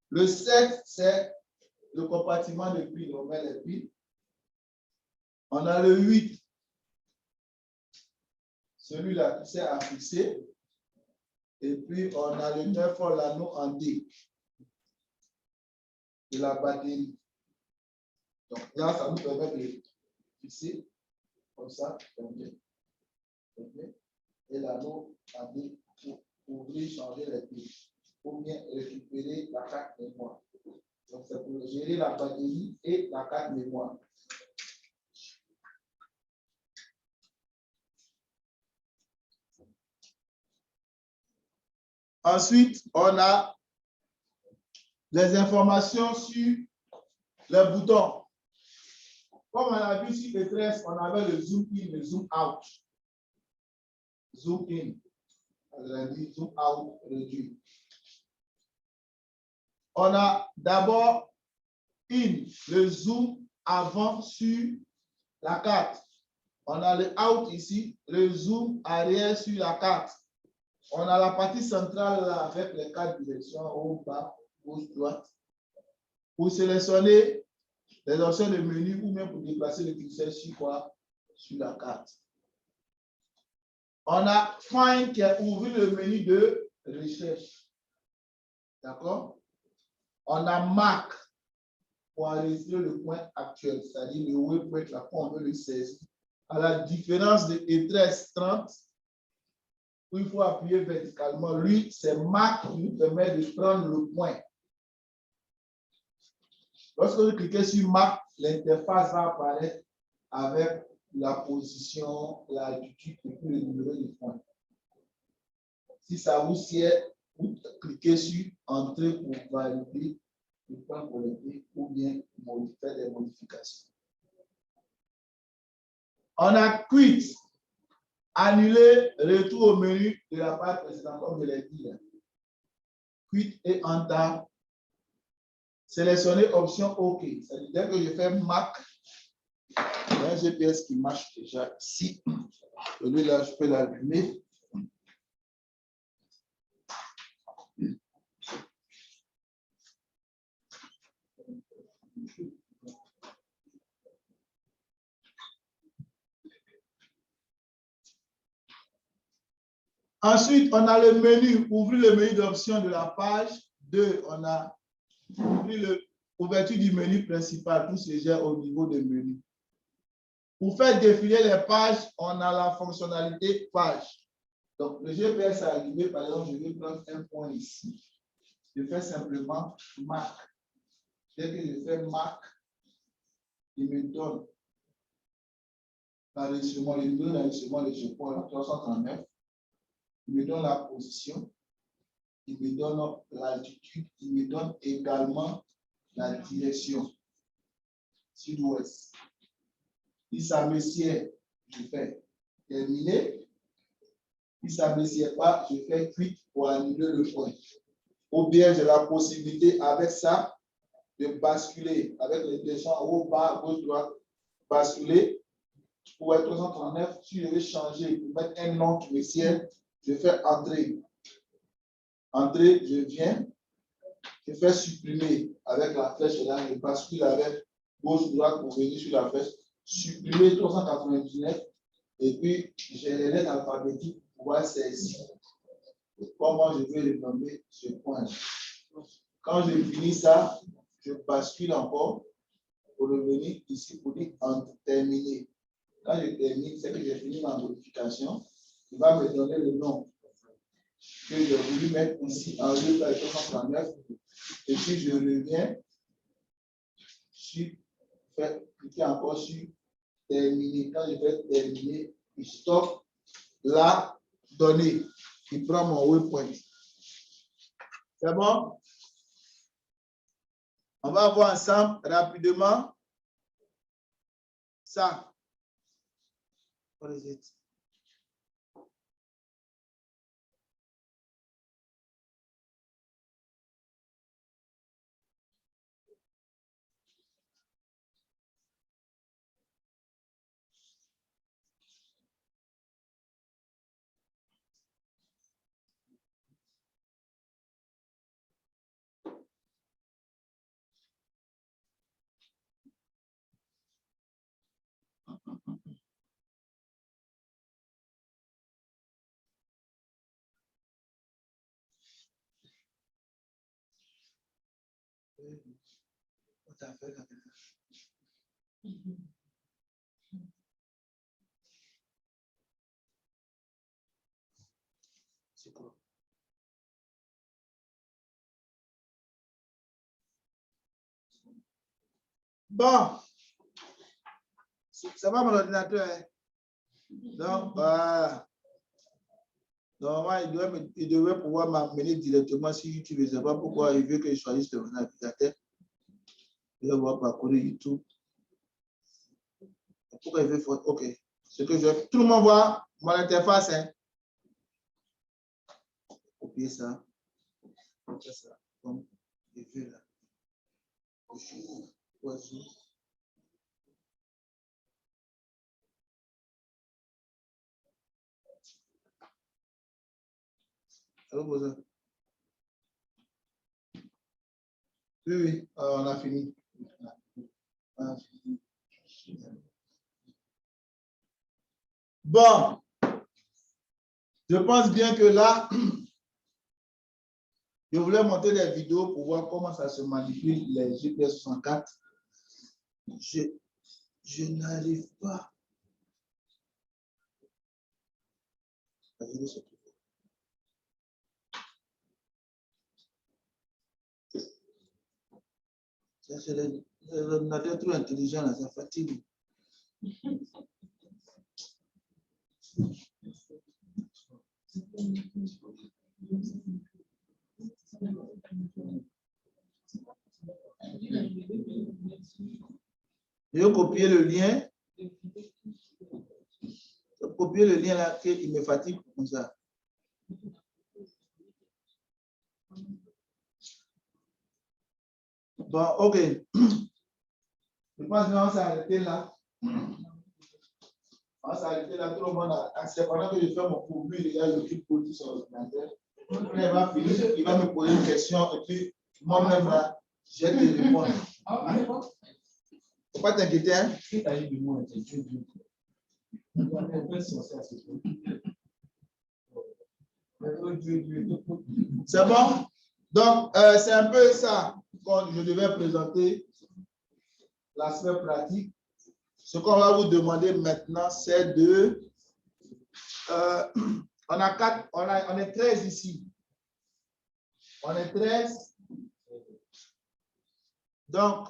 Le 7, c'est le compartiment de piles. On met les piles. On a le 8, celui-là qui sert à fixer. Et puis, on a le 9, l'anneau en D de la batterie. Donc là, ça nous permet de fixer comme ça. Et l'anneau en D pour ouvrir, changer les piles. Pour bien récupérer la carte mémoire. Donc, c'est pour gérer la batterie et la carte mémoire. Ensuite, on a les informations sur les boutons. Comme on a vu sur E13, on avait le zoom in, le zoom out. Zoom in, on a dit zoom out réduit. On a d'abord in, le zoom avant sur la carte. On a le out ici, le zoom arrière sur la carte. On a la partie centrale là, avec les 4 directions, haut, bas, gauche, droite. Pour sélectionner les options de menu ou même pour déplacer le curseur sur quoi? Sur la carte. On a Find qui a ouvert le menu de recherche. D'accord? On a Mark pour enregistrer le point actuel, c'est-à-dire le waypoint, là, on veut le saisir. À la différence de E1330, où il faut appuyer verticalement, lui, c'est Mark qui nous permet de prendre le point. Lorsque vous cliquez sur Mark, l'interface va apparaître avec la position, l'altitude et puis le numéro du point. Si ça vous sied, vous cliquez sur Entrée pour valider le point collecté ou bien faire des modifications. On a quit, annulé, retour au menu de la page précédente, comme je l'ai dit. Quit et Enter. Sélectionnez option OK. Ça veut dire que je fais Mac. Il y a un GPS qui marche déjà ici. Celui-là, je peux l'allumer. Ensuite, on a le menu, ouvrir le menu d'options de la page 2. On a ouvrir l'ouverture du menu principal, tout se gère au niveau des menus. Pour faire défiler les pages, on a la fonctionnalité page. Donc, le GPS est allumé, par exemple, je vais prendre un point ici. Je fais simplement Mark. Dès que je fais Mark, il me donne l'enregistrement, il me donne l'enregistrement de ce point 339. Il me donne la position, il me donne l'altitude, il me donne également la direction sud-ouest. Si ça me sied, je fais terminer. Si ça ne me sied pas, je fais quit pour annuler le point. Ou bien j'ai la possibilité avec ça de basculer avec les descends en haut, bas, gauche, droite, basculer pour être 339. Si je veux changer pour mettre un nom qui me sied, je fais entrer. Entrer, je viens. Je fais supprimer avec la flèche là, je bascule avec gauche, droite pour venir sur la flèche. Supprimer 399 et puis j'ai les lettres alphabétiques pour pouvoir saisir comment je vais le nommer ce point. Quand je finis ça, je bascule encore pour revenir ici pour dire terminer. Quand je termine, c'est que j'ai fini ma modification. Il va me donner le nom que j'ai voulu mettre ici en lieu de 339 et puis je reviens sur cliquer encore sur terminer. Quand je vais terminer, il stoppe la donnée. Il prend mon waypoint. C'est bon? On va voir ensemble rapidement ça. What is it? C'est quoi? Bon, ça va mon ordinateur. Hein? Donc, normalement, il devrait pouvoir m'amener directement sur YouTube. Je ne sais pas pourquoi il veut que je choisisse le navigateur. Je vais voir parcourir YouTube. Pourquoi il veut faire? OK. Ce que je... Tout le monde voit mon interface. Hein? Copier ça. Copier ça. Comme je veux là. Oiseau. Allô, Bosa? Oui, on a fini. Bon, je pense bien que là, je voulais monter des vidéos pour voir comment ça se manipule les GPS 64. Je n'arrive pas. C'est l'ordinateur trop intelligent, là, ça fatigue. Je vais copier le lien. Je vais copier le lien là, qu'il me fatigue comme ça. Bon, ok. Je pense qu'on va s'arrêter là. On va s'arrêter là. Tout le monde a accès. Pendant que je fais mon cours, lui, il a le pour sur l'ordinateur. Quand il va finir, il va me poser une question et puis moi-même, là, je vais te répondre. Il ne faut pas t'inquiéter. Hein? C'est bon? Donc, c'est un peu ça que je devais présenter, l'aspect pratique. Ce qu'on va vous demander maintenant, c'est de... on est 13 ici. On est 13. Donc,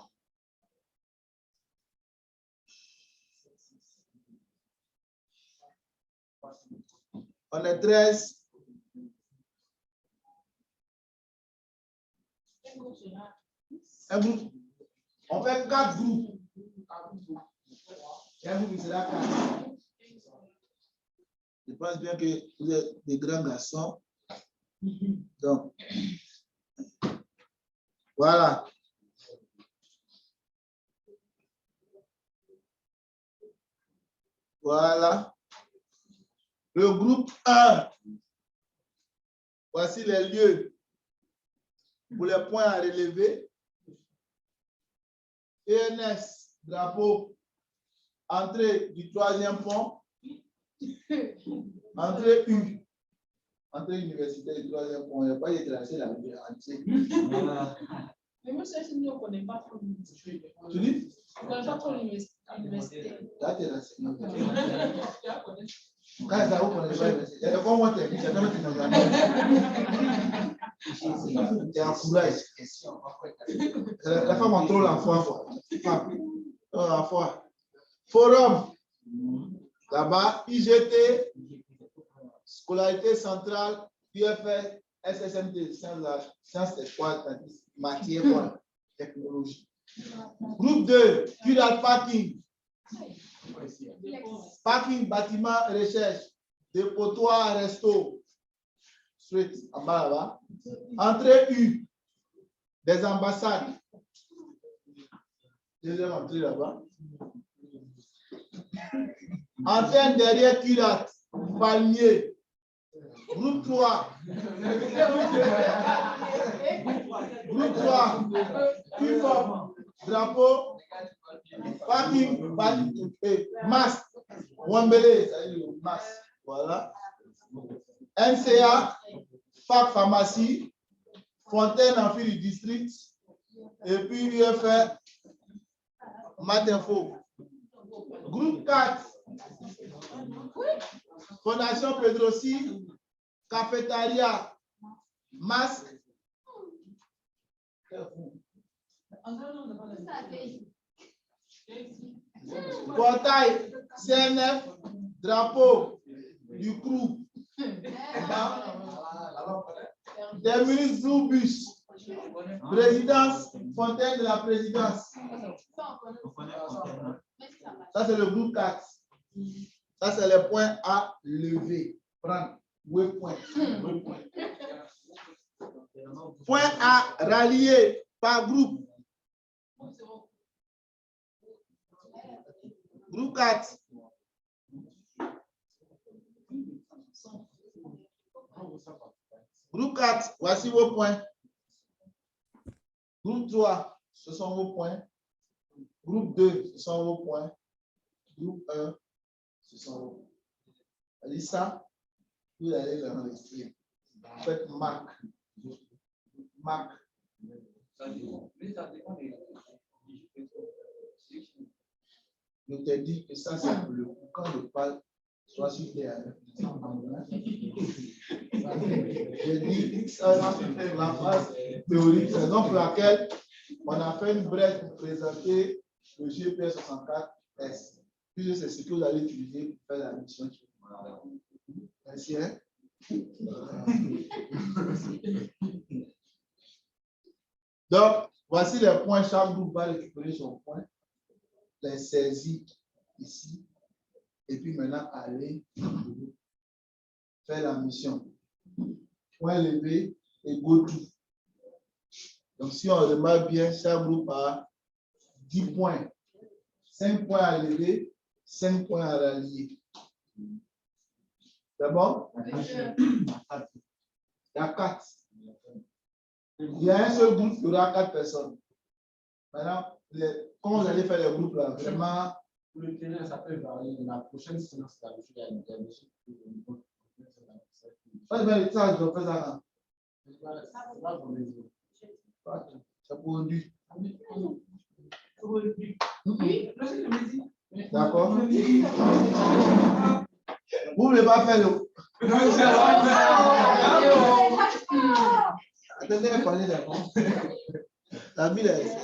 on est 13. Un groupe. On fait 4 groupes. Un groupe, c'est là 4. Je pense bien que vous êtes des grands garçons. Donc, voilà. Voilà. Le groupe 1. Voici les lieux pour les points à relever. ENS, drapeau, entrée du 3e pont, entrée U, entrée universitaire du 3e pont. Il n'y a pas de tracé là. Mais moi, c'est que nous, on ne connaît pas trop l'université. Tu dis? On ne connaît pas trop l'université. Là, tu es là. Quand ça vous connaissez pas l'université, il y a des comment tu es, tu es en courage. La femme en trop l'enfant. Forum. Là-bas, IGT, scolarité centrale, UFS, SSMT, sciences et quoi, matière, voilà, technologie. Groupe 2, Cural Parking. Parking, bâtiment, recherche, dépotoir, resto. Street, en bas là-bas. Entrée U, des ambassades. Deuxième entrée là-bas. Antenne derrière Curat, palmier. Groupe 3. Groupe 3. Uniforme, drapeau, parking, masque. Wambele, c'est-à-dire masque. Voilà. NCA, fac pharmacie, Fontaine Amphi du district, et puis UFR, Matinfo. Groupe 4, Fondation Pedrosi, cafétéria, masque. Portail, CNF, drapeau du crew. Des ministres Blue Bus, présidence, Fontaine de la présidence. Ça, c'est le groupe 4. Ça, c'est les points à lever. Prendre. Point. Point à rallier par groupe. Groupe 4. Groupe 4, voici vos points. Groupe 3, ce sont vos points. Groupe 2, ce sont vos points. Groupe 1, ce sont vos points. Alissa, vous allez l'enregistrer. Faites marque. Marque. Je te dis que ça, c'est le quand je parle, soit sur terre. Je dis ça, la phase théorique, raison pour laquelle on a fait une brève pour présenter le GPS 64S. puisque c'est ce que vous allez utiliser pour faire la mission. Merci, hein? Donc, voici les points. Chaque groupe va récupérer son point, les saisir ici, et puis maintenant aller faire la mission. Point levé et go to. Donc, si on remarque bien, chaque groupe a 10 points. 5 points à lever, 5 points à rallier. C'est bon? Il y a 4. Il y a un seul groupe, il y aura 4 personnes. Maintenant, comment vous allez faire les groupes là? Vraiment. Pour le terrain, ça peut varier. La prochaine séance, il y a des choses. Ça, je dois faire ça. Ça produit. D'accord? Vous ne voulez pas faire le. Attendez, parler d'abord. La ville est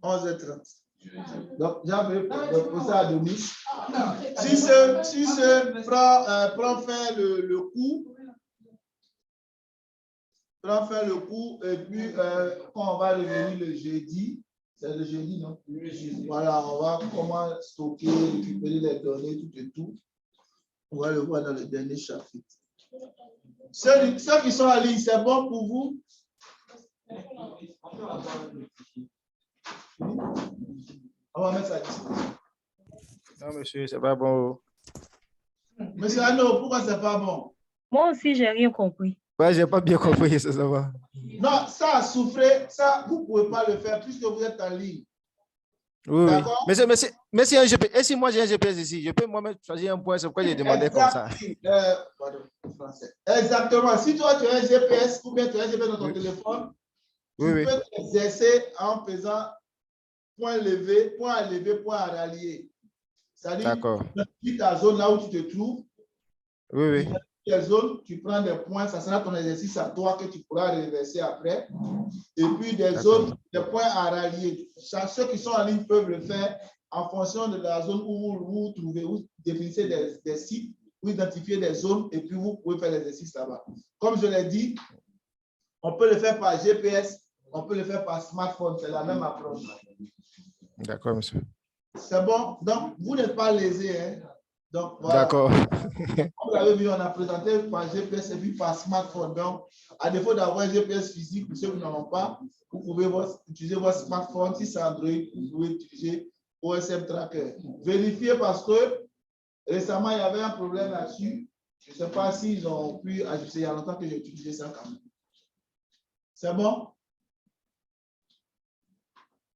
11h30. Donc, j'ai posé à Denis. Si ce prend faire le coup, et puis quand on va revenir le jeudi, c'est le jeudi, non? Voilà, on va comment stocker, récupérer les données, tout et tout. On va le voir dans le dernier chapitre. Ceux qui sont en ligne, c'est bon pour vous? On va mettre ça ici. Non, monsieur, c'est pas bon. Monsieur Anno, pourquoi c'est pas bon? Moi aussi, j'ai rien compris. Ouais, j'ai pas bien compris, ça va. Non, ça a souffré, ça, vous ne pouvez pas le faire puisque vous êtes en ligne. Oui, oui. D'accord? Mais si un GPS, et si moi j'ai un GPS ici, je peux moi-même choisir un point, c'est pourquoi j'ai demandé comme ça. Pardon, français. Exactement. Si toi tu as un GPS ou bien tu as un GPS dans ton téléphone, tu peux t'exercer en faisant point levé, point à lever, point à rallier. C'est-à-dire, tu ta zone là où tu te trouves. Oui, oui. Quelle zone, tu prends des points, ça sera ton exercice à toi que tu pourras reverser après. Et puis des zones, des points à rallier. Ceux qui sont en ligne peuvent le faire en fonction de la zone où vous trouvez, vous définissez des sites, vous identifiez des zones et puis vous pouvez faire l'exercice là-bas. Comme je l'ai dit, on peut le faire par GPS, on peut le faire par smartphone, c'est la même approche. D'accord, monsieur. C'est bon? Donc, vous n'êtes pas lésé, hein? Donc, voilà. D'accord. Comme vous l'avez vu, on a présenté par GPS et puis par smartphone. Donc, à défaut d'avoir un GPS physique, pour ceux qui n'en ont pas, vous pouvez utiliser votre smartphone. Si c'est Android, vous pouvez utiliser OSM Tracker. Vérifiez parce que récemment, il y avait un problème là-dessus. Je ne sais pas s'ils ont pu ajuster. Il y a longtemps que j'ai utilisé ça quand même. C'est bon?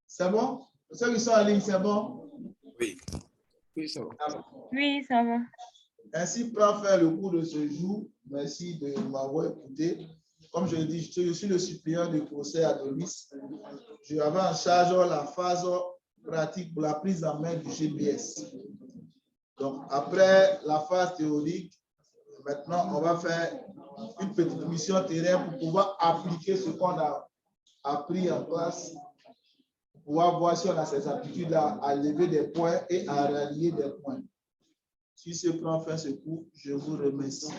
C'est bon? Ceux qui sont en ligne, c'est bon? Oui. Oui, ça va. Oui, ça va. Ainsi prend faire le cours de ce jour. Merci de m'avoir écouté. Comme je l'ai dit, je suis le suppléant du procès à Denis. Je avais en charge la phase pratique pour la prise en main du GPS. Donc, après la phase théorique, maintenant, on va faire une petite mission terrain pour pouvoir appliquer ce qu'on a appris en classe, pour pouvoir voir si on a ces aptitudes-là à lever des points et à rallier des points. Si ce plan fait ce cours, je vous remercie.